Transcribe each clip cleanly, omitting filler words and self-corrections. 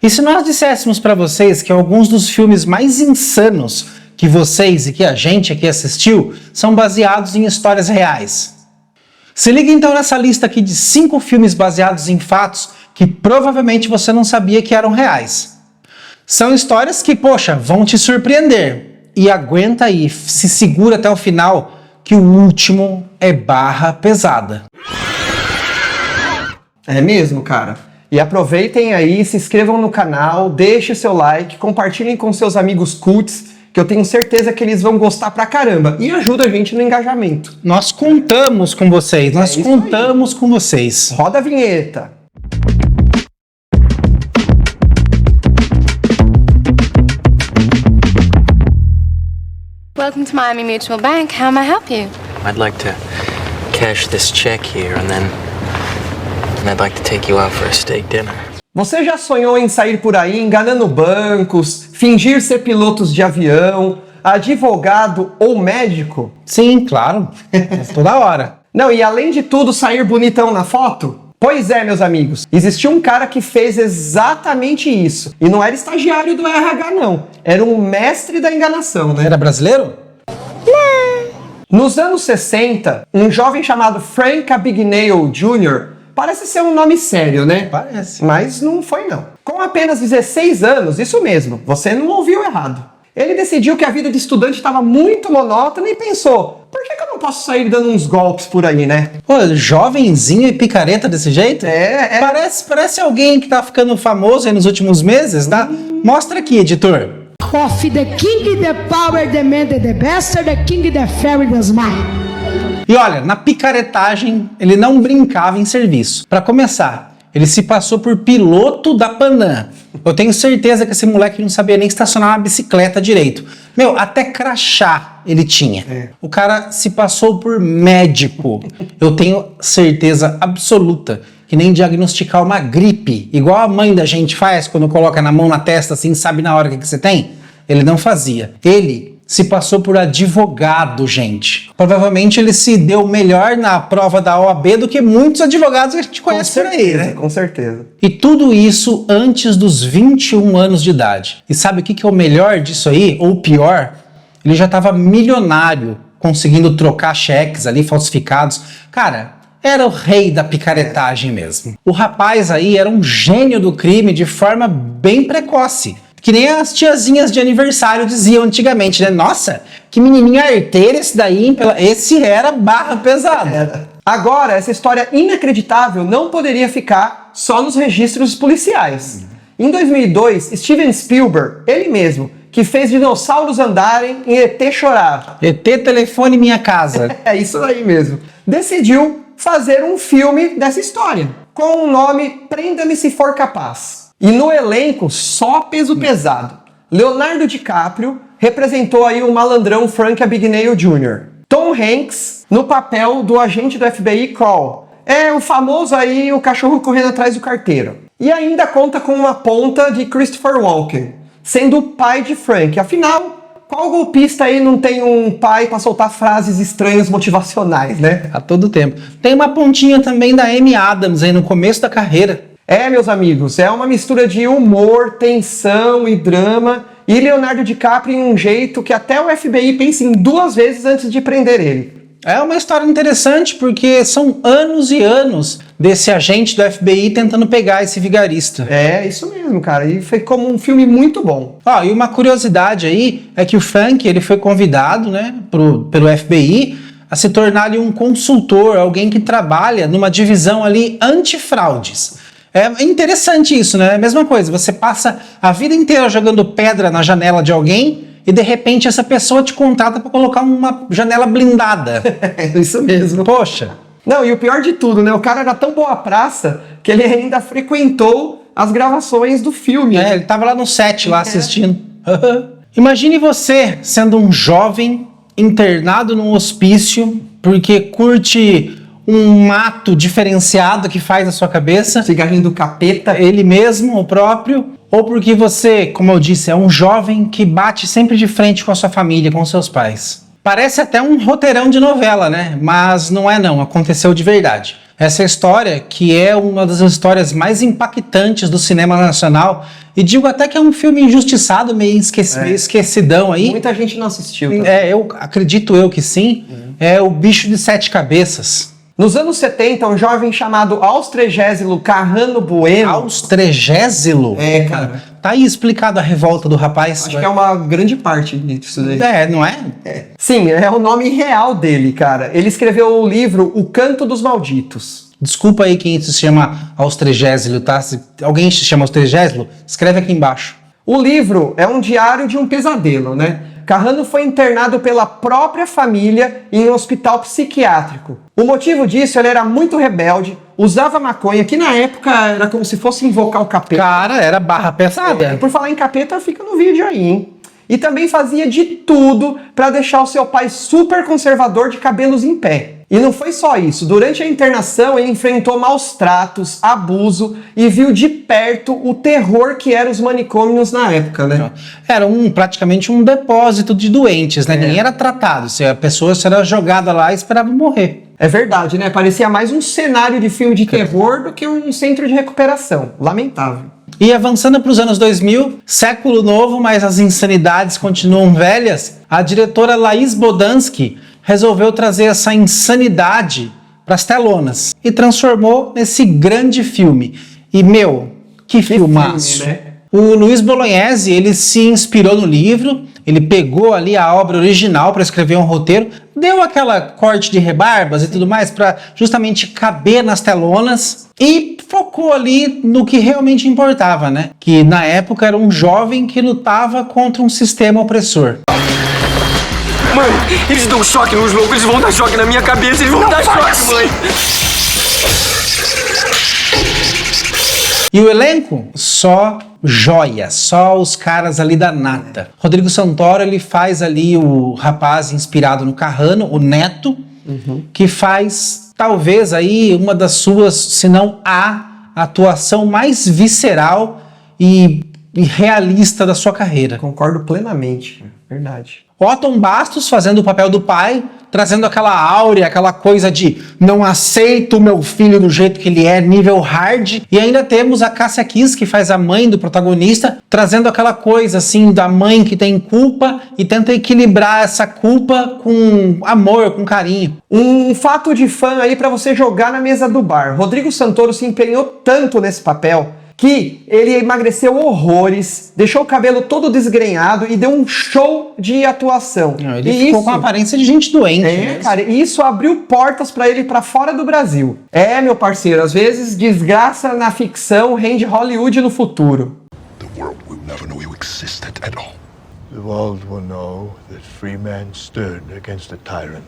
E se nós disséssemos para vocês que alguns dos filmes mais insanos que vocês e que a gente aqui assistiu são baseados em histórias reais? Se liga então nessa lista aqui de 5 filmes baseados em fatos que provavelmente você não sabia que eram reais. São histórias que, poxa, vão te surpreender. E aguenta aí, se segura até o final, que o último é barra pesada. É mesmo, cara. E aproveitem aí, se inscrevam no canal, deixem o seu like, compartilhem com seus amigos cults, que eu tenho certeza que eles vão gostar pra caramba. E ajuda a gente no engajamento. Nós contamos com vocês, nós contamos com vocês. Roda a vinheta. Welcome to Miami Mutual Bank. How may I help you? I'd like to cash this check here and I'd like to take you out for a steak dinner. Você já sonhou em sair por aí enganando bancos, fingir ser pilotos de avião, advogado ou médico? Sim, claro. Toda hora. Não, e além de tudo, sair bonitão na foto? Pois é, meus amigos, existiu um cara que fez exatamente isso. E não era estagiário do RH, não. Era um mestre da enganação, né? Era brasileiro? Nos anos 60, um jovem chamado Frank Abagnale Jr., parece ser um nome sério, né? Parece. Mas não foi, não. Com apenas 16 anos, isso mesmo, você não ouviu errado. Ele decidiu que a vida de estudante estava muito monótona e pensou, por que eu não posso sair dando uns golpes por aí, né? Pô, jovenzinho e picareta desse jeito? Parece alguém que tá ficando famoso aí nos últimos meses, tá? Mostra aqui, editor. Of the king, the power, the man, the bastard, the king, the fairy, the smile. E olha, na picaretagem, ele não brincava em serviço. Pra começar, ele se passou por piloto da Panam. Eu tenho certeza que esse moleque não sabia nem estacionar uma bicicleta direito. Meu, até crachá ele tinha. O cara se passou por médico. Eu tenho certeza absoluta que nem diagnosticar uma gripe, igual a mãe da gente faz quando coloca na mão na testa assim, sabe na hora o que você tem? Ele não fazia. Ele se passou por advogado, gente. Provavelmente ele se deu melhor na prova da OAB do que muitos advogados que a gente conhece por aí, né? Com certeza. E tudo isso antes dos 21 anos de idade. E sabe o que é o melhor disso aí? Ou o pior? Ele já estava milionário, conseguindo trocar cheques ali falsificados. Cara, era o rei da picaretagem mesmo. O rapaz aí era um gênio do crime de forma bem precoce. Que nem as tiazinhas de aniversário diziam antigamente, né? Nossa, que menininho arteiro esse daí, hein? Esse era barra pesada. Agora, essa história inacreditável não poderia ficar só nos registros policiais. Em 2002, Steven Spielberg, ele mesmo, que fez dinossauros andarem e ET chorar. ET telefone minha casa. É isso aí mesmo. Decidiu fazer um filme dessa história, com o nome Prenda-me se for capaz. E no elenco, só peso pesado. Leonardo DiCaprio representou aí o malandrão Frank Abagnale Jr. Tom Hanks no papel do agente do FBI Crawl. É o famoso aí o cachorro correndo atrás do carteiro. E ainda conta com uma ponta de Christopher Walken, sendo o pai de Frank. Afinal, qual golpista aí não tem um pai pra soltar frases estranhas motivacionais, né? A todo tempo. Tem uma pontinha também da Amy Adams aí no começo da carreira. É, meus amigos, é uma mistura de humor, tensão e drama, e Leonardo DiCaprio em um jeito que até o FBI pensa em 2 vezes antes de prender ele. É uma história interessante porque são anos e anos desse agente do FBI tentando pegar esse vigarista. É, isso mesmo, cara, e foi como um filme muito bom. Ó, e uma curiosidade aí é que o Frank, ele foi convidado, né, pelo FBI a se tornar ali um consultor, alguém que trabalha numa divisão ali antifraudes. É interessante isso, né? É a mesma coisa, você passa a vida inteira jogando pedra na janela de alguém e de repente essa pessoa te contrata para colocar uma janela blindada. É isso mesmo. Poxa. Não, e o pior de tudo, né? O cara era tão boa praça que ele ainda frequentou as gravações do filme. É, ele tava lá no set, lá assistindo. Imagine você sendo um jovem internado num hospício porque curte um mato diferenciado que faz na sua cabeça. Cigarrinho do capeta. Ele mesmo, o próprio. Ou porque você, como eu disse, é um jovem que bate sempre de frente com a sua família, com seus pais. Parece até um roteirão de novela, né? Mas não é não, aconteceu de verdade. Essa história, que é uma das histórias mais impactantes do cinema nacional, e digo até que é um filme injustiçado, meio esquecidão aí. Muita gente não assistiu. Eu acredito que sim. É O Bicho de Sete Cabeças. Nos anos 70, um jovem chamado Austregésilo Carrano Bueno... Austregésilo? É, cara. Tá aí explicado a revolta do rapaz. Acho que é uma grande parte disso daí. Não é? Sim, é o nome real dele, cara. Ele escreveu o livro O Canto dos Malditos. Desculpa aí quem se chama Austregésilo, tá? Se alguém se chama Austregésilo, escreve aqui embaixo. O livro é um diário de um pesadelo, né? Carrano foi internado pela própria família em um hospital psiquiátrico. O motivo disso, ele era muito rebelde, usava maconha, que na época era como se fosse invocar o capeta. Cara, era barra pesada. Por falar em capeta, fica no vídeo aí, hein? E também fazia de tudo para deixar o seu pai super conservador de cabelos em pé. E não foi só isso. Durante a internação, ele enfrentou maus tratos, abuso e viu de perto o terror que eram os manicômios na época, né? Era praticamente um depósito de doentes, né? Ninguém era tratado. A pessoa era jogada lá e esperava morrer. É verdade, né? Parecia mais um cenário de filme de terror do que um centro de recuperação. Lamentável. E avançando para os anos 2000, século novo, mas as insanidades continuam velhas, a diretora Laís Bodansky resolveu trazer essa insanidade para as telonas e transformou nesse grande filme. E, que filmaço! Filme, né? O Luiz Bolognese, ele se inspirou no livro, ele pegou ali a obra original para escrever um roteiro, deu aquela corte de rebarbas e tudo mais para justamente caber nas telonas e focou ali no que realmente importava, né? Que na época era um jovem que lutava contra um sistema opressor. Mãe, eles dão choque nos loucos, eles vão dar choque na minha cabeça, eles vão dar choque, mãe! E o elenco? Só joia, só os caras ali da nata. Rodrigo Santoro, ele faz ali o rapaz inspirado no Carrano, o Neto, que faz talvez aí uma das suas, se não a atuação mais visceral e realista da sua carreira. Concordo plenamente, verdade. Otton Bastos fazendo o papel do pai, trazendo aquela áurea, aquela coisa de não aceito o meu filho do jeito que ele é, nível hard. E ainda temos a Cássia Kiss, que faz a mãe do protagonista, trazendo aquela coisa assim da mãe que tem culpa e tenta equilibrar essa culpa com amor, com carinho. Um fato de fã aí pra você jogar na mesa do bar. Rodrigo Santoro se empenhou tanto nesse papel que ele emagreceu horrores, deixou o cabelo todo desgrenhado e deu um show de atuação. Ele ficou com a aparência de gente doente. Cara, e isso abriu portas pra ele pra fora do Brasil. Meu parceiro, às vezes desgraça na ficção rende Hollywood no futuro. The world will never know you existed at all. The world will know that free men stood against a tyrant.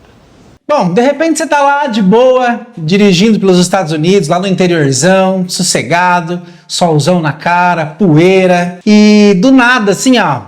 Bom, de repente você tá lá de boa, dirigindo pelos Estados Unidos, lá no interiorzão, sossegado, solzão na cara, poeira, e do nada, assim, ó,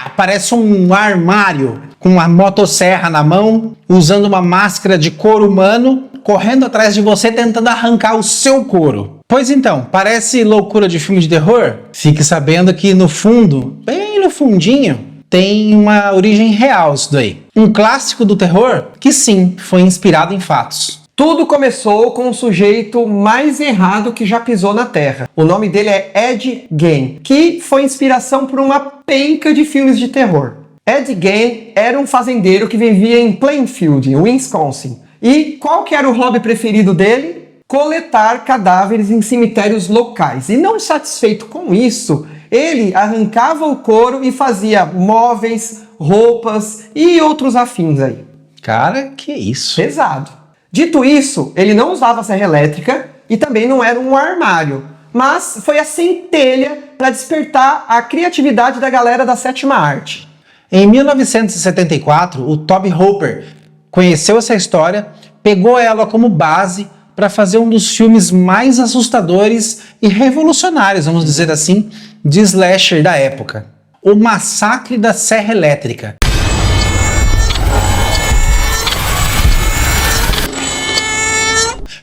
aparece um armário com uma motosserra na mão, usando uma máscara de couro humano, correndo atrás de você, tentando arrancar o seu couro. Pois então, parece loucura de filme de terror? Fique sabendo que no fundo, bem no fundinho, tem uma origem real isso daí. Um clássico do terror que sim, foi inspirado em fatos. Tudo começou com o sujeito mais errado que já pisou na Terra. O nome dele é Ed Gein, que foi inspiração por uma penca de filmes de terror. Ed Gein era um fazendeiro que vivia em Plainfield, Wisconsin. E qual que era o hobby preferido dele? Coletar cadáveres em cemitérios locais. E não satisfeito com isso, ele arrancava o couro e fazia móveis, roupas e outros afins aí. Cara, que isso? Pesado. Dito isso, ele não usava serra elétrica e também não era um armário. Mas foi a centelha para despertar a criatividade da galera da sétima arte. Em 1974, o Tobe Hooper conheceu essa história, pegou ela como base para fazer um dos filmes mais assustadores e revolucionários, vamos dizer assim, de slasher da época. O Massacre da Serra Elétrica.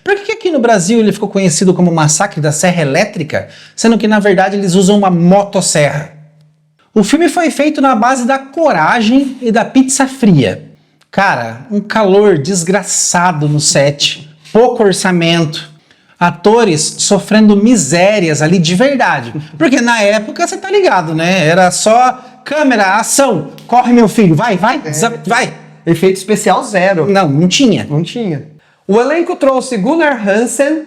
Por que aqui no Brasil ele ficou conhecido como Massacre da Serra Elétrica, sendo que na verdade eles usam uma motosserra? O filme foi feito na base da coragem e da pizza fria. Cara, um calor desgraçado no set. pouco orçamento, atores sofrendo misérias ali de verdade. Porque na época, você tá ligado, né? Era só câmera, ação, corre meu filho, vai, vai. Efeito especial zero. Não tinha. Não tinha. O elenco trouxe Gunnar Hansen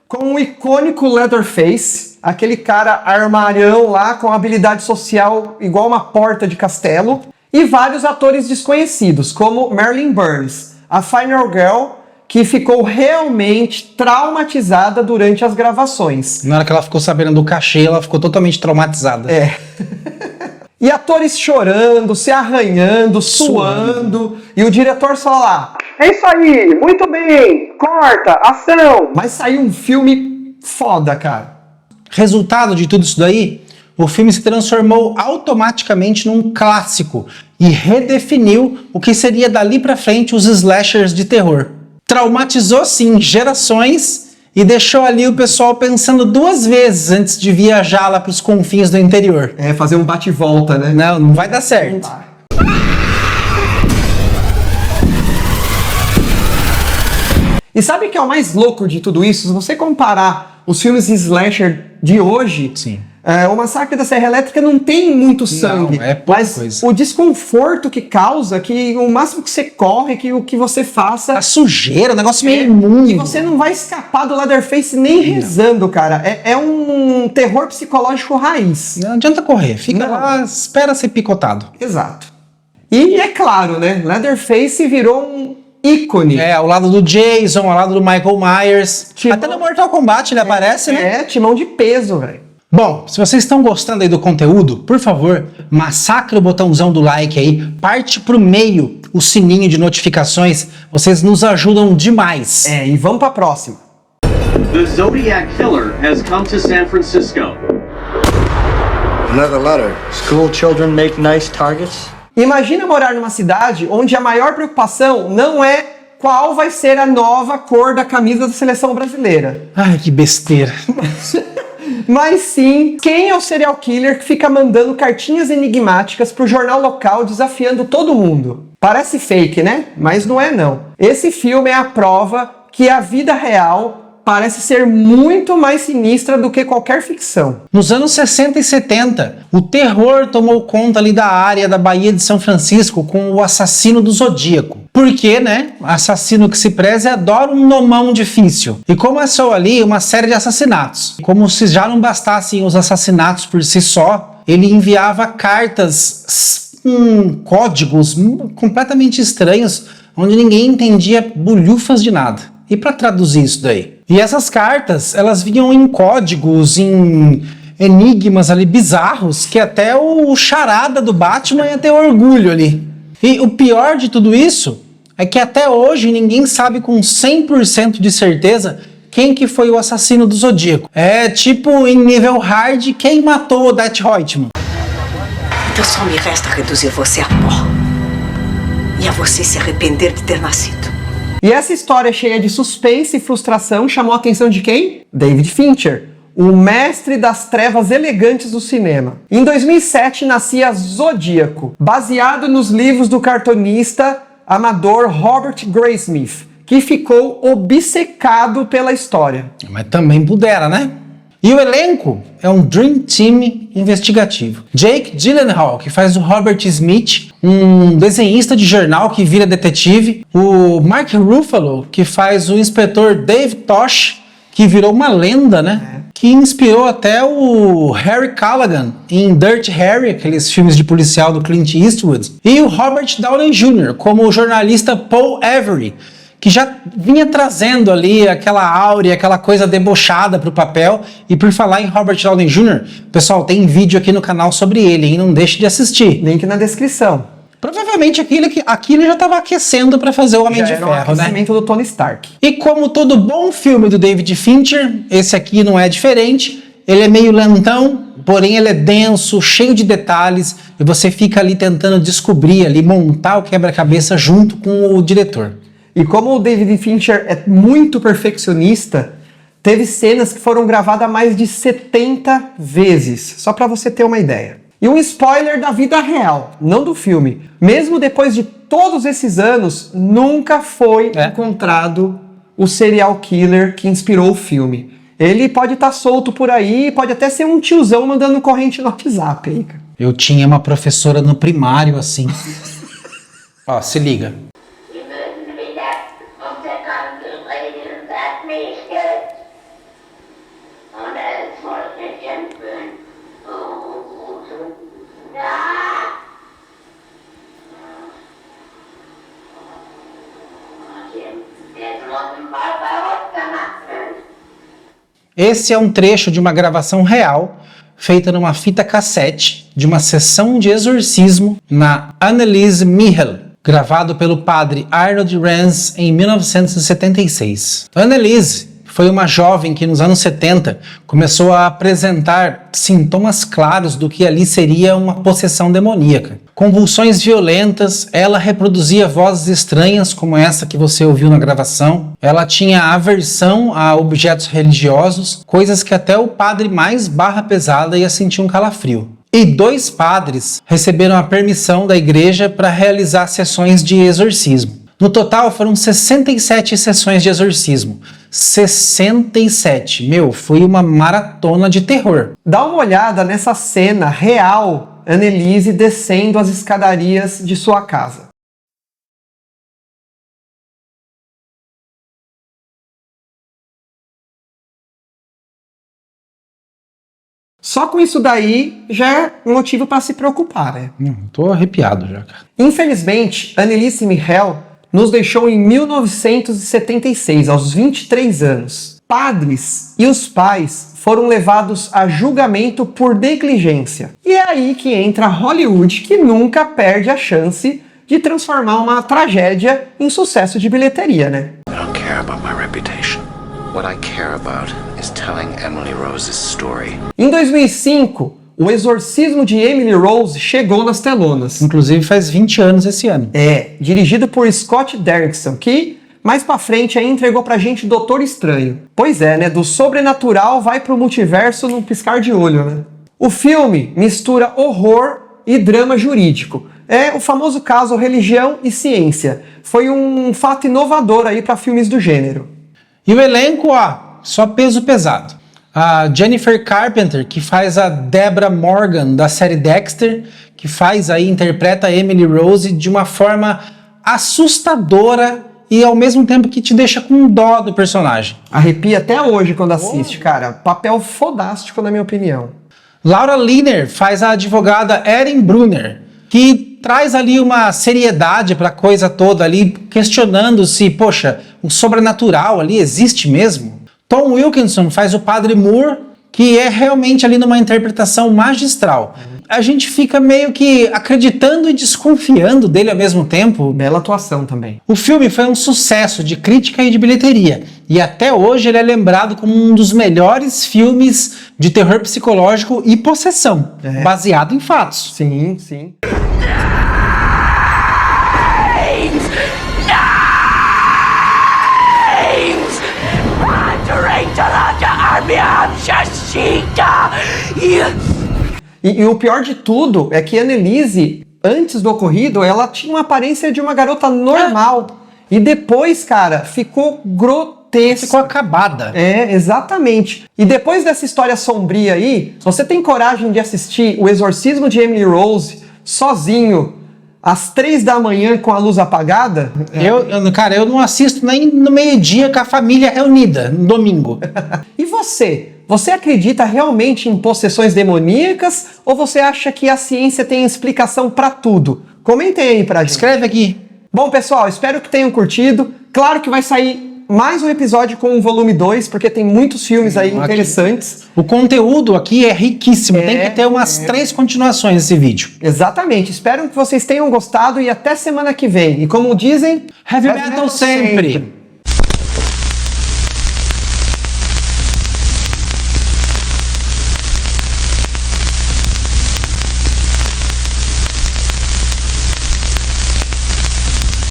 com o icônico Leatherface, aquele cara armário lá com habilidade social igual uma porta de castelo, e vários atores desconhecidos, como Marilyn Burns, a Final Girl, que ficou realmente traumatizada durante as gravações. Na hora que ela ficou sabendo do cachê, ela ficou totalmente traumatizada. E atores chorando, se arranhando, suando, e o diretor só lá: é isso aí, muito bem, corta, ação. Mas saiu um filme foda, cara. Resultado de tudo isso daí, o filme se transformou automaticamente num clássico e redefiniu o que seria dali pra frente os slashers de terror. Traumatizou sim gerações e deixou ali o pessoal pensando 2 vezes antes de viajar lá pros confins do interior. Fazer um bate-volta, né? Não vai dar certo. E sabe o que é o mais louco de tudo isso? Se você comparar os filmes slasher de hoje, Sim. O Massacre da Serra Elétrica não tem muito sangue, é pouca mas coisa. o desconforto que causa, que o máximo que você corre, que o que você faça... A sujeira, o negócio meio imundo. E você não vai escapar do Leatherface nem rezando, cara. É um terror psicológico raiz. Não adianta correr, fica Não. lá, espera ser picotado. Exato. E é claro, né? Leatherface virou um ícone. Ao lado do Jason, ao lado do Michael Myers. Timão. Até no Mortal Kombat ele aparece, né? Timão de peso, velho. Bom, se vocês estão gostando aí do conteúdo, por favor, massacre o botãozão do like aí, parte pro meio o sininho de notificações, vocês nos ajudam demais. E vamos pra próxima. The Zodiac Killer has come to San Francisco. Another letter. School children make nice targets? Imagina morar numa cidade onde a maior preocupação não é qual vai ser a nova cor da camisa da seleção brasileira. Ai, que besteira. Mas sim, quem é o serial killer que fica mandando cartinhas enigmáticas pro jornal local desafiando todo mundo? Parece fake, né? Mas não é não. Esse filme é a prova que a vida real parece ser muito mais sinistra do que qualquer ficção. Nos anos 60 e 70, o terror tomou conta ali da área da Baía de São Francisco com o Assassino do Zodíaco. Porque, né, assassino que se preze adora um nomão difícil. E começou ali uma série de assassinatos. Como se já não bastassem os assassinatos por si só, ele enviava cartas códigos completamente estranhos, onde ninguém entendia bulhufas de nada. E para traduzir isso daí? E essas cartas, elas vinham em códigos, em enigmas ali bizarros, que até o charada do Batman ia ter orgulho ali. E o pior de tudo isso é que até hoje ninguém sabe com 100% de certeza quem que foi o assassino do Zodíaco. É tipo em nível hard, quem matou o Odette Reutemann. Então só me resta reduzir você a pó. E a você se arrepender de ter nascido. E essa história cheia de suspense e frustração chamou a atenção de quem? David Fincher, o mestre das trevas elegantes do cinema. Em 2007 nascia Zodíaco, baseado nos livros do cartunista amador Robert Graysmith, que ficou obcecado pela história. Mas também pudera, né? E o elenco é um Dream Team investigativo. Jake Gyllenhaal, que faz o Robert Smith, um desenhista de jornal que vira detetive. O Mark Ruffalo, que faz o inspetor Dave Tosh, que virou uma lenda, né? Que inspirou até o Harry Callaghan em Dirty Harry, aqueles filmes de policial do Clint Eastwood. E o Robert Downey Jr., como o jornalista Paul Avery, que já vinha trazendo ali aquela áurea, aquela coisa debochada pro papel. E por falar em Robert Downey Jr., pessoal, tem vídeo aqui no canal sobre ele, hein? Não deixe de assistir. Link na descrição. Provavelmente aqui ele já estava aquecendo para fazer o Homem de Ferro, né? Aquecimento do Tony Stark. E como todo bom filme do David Fincher, esse aqui não é diferente. Ele é meio lentão, porém ele é denso, cheio de detalhes, e você fica ali tentando descobrir, ali montar o quebra-cabeça junto com o diretor. E como o David Fincher é muito perfeccionista, teve cenas que foram gravadas mais de 70 vezes, só para você ter uma ideia. E um spoiler da vida real, não do filme. Mesmo depois de todos esses anos, nunca foi encontrado o serial killer que inspirou o filme. Ele pode estar solto por aí, pode até ser um tiozão mandando corrente no WhatsApp aí, cara. Eu tinha uma professora no primário assim. Ó, se liga. Esse é um trecho de uma gravação real feita numa fita cassete de uma sessão de exorcismo na Anneliese Michel, gravado pelo padre Arnold Rens em 1976. Anneliese foi uma jovem que nos anos 70 começou a apresentar sintomas claros do que ali seria uma possessão demoníaca. Convulsões violentas, ela reproduzia vozes estranhas como essa que você ouviu na gravação. Ela tinha aversão a objetos religiosos, coisas que até o padre mais barra pesada ia sentir um calafrio. E 2 padres receberam a permissão da igreja para realizar sessões de exorcismo. No total foram 67 sessões de exorcismo. 67. Meu, foi uma maratona de terror. Dá uma olhada nessa cena real, Anneliese descendo as escadarias de sua casa. Só com isso daí já é um motivo para se preocupar, né? Tô arrepiado já, cara. Infelizmente, Anneliese Michel nos deixou em 1976, aos 23 anos. Padres e os pais foram levados a julgamento por negligência. E é aí que entra Hollywood, que nunca perde a chance de transformar uma tragédia em sucesso de bilheteria, né? I don't care about my reputation. What I care about is telling Emily Rose's story. Em 2005, O Exorcismo de Emily Rose chegou nas telonas. Inclusive faz 20 anos esse ano. Dirigido por Scott Derrickson, que mais pra frente aí entregou pra gente Doutor Estranho. Pois é, né? Do sobrenatural vai pro multiverso num piscar de olho, né? O filme mistura horror e drama jurídico. É o famoso caso Religião e Ciência. Foi um fato inovador aí pra filmes do gênero. E o elenco, ó, só peso pesado. A Jennifer Carpenter, que faz a Deborah Morgan da série Dexter, que interpreta a Emily Rose de uma forma assustadora e ao mesmo tempo que te deixa com dó do personagem. Arrepia até hoje quando assiste, cara. Papel fodástico, na minha opinião. Laura Linney faz a advogada Erin Brunner, que traz ali uma seriedade pra coisa toda ali, questionando se, poxa, o sobrenatural ali existe mesmo? Tom Wilkinson faz o Padre Moore, que é realmente ali numa interpretação magistral. A gente fica meio que acreditando e desconfiando dele ao mesmo tempo. Bela atuação também. O filme foi um sucesso de crítica e de bilheteria, e até hoje ele é lembrado como um dos melhores filmes de terror psicológico e possessão, baseado em fatos. Sim, sim. E o pior de tudo é que a Anneliese, antes do ocorrido, ela tinha uma aparência de uma garota normal. E depois, cara, ficou grotesca. Ficou acabada. Exatamente. E depois dessa história sombria aí, se você tem coragem de assistir O Exorcismo de Emily Rose sozinho, às 3 da manhã com a luz apagada... Cara, eu não assisto nem no meio-dia com a família reunida, no domingo. E você? Você acredita realmente em possessões demoníacas ou você acha que a ciência tem explicação pra tudo? Comentem aí pra gente. Escreve aqui. Bom, pessoal, espero que tenham curtido. Claro que vai sair mais um episódio com o volume 2, porque tem muitos filmes aí interessantes. O conteúdo aqui é riquíssimo, tem que ter umas 3 continuações nesse vídeo. Exatamente, espero que vocês tenham gostado e até semana que vem. E como dizem, Heavy Metal sempre!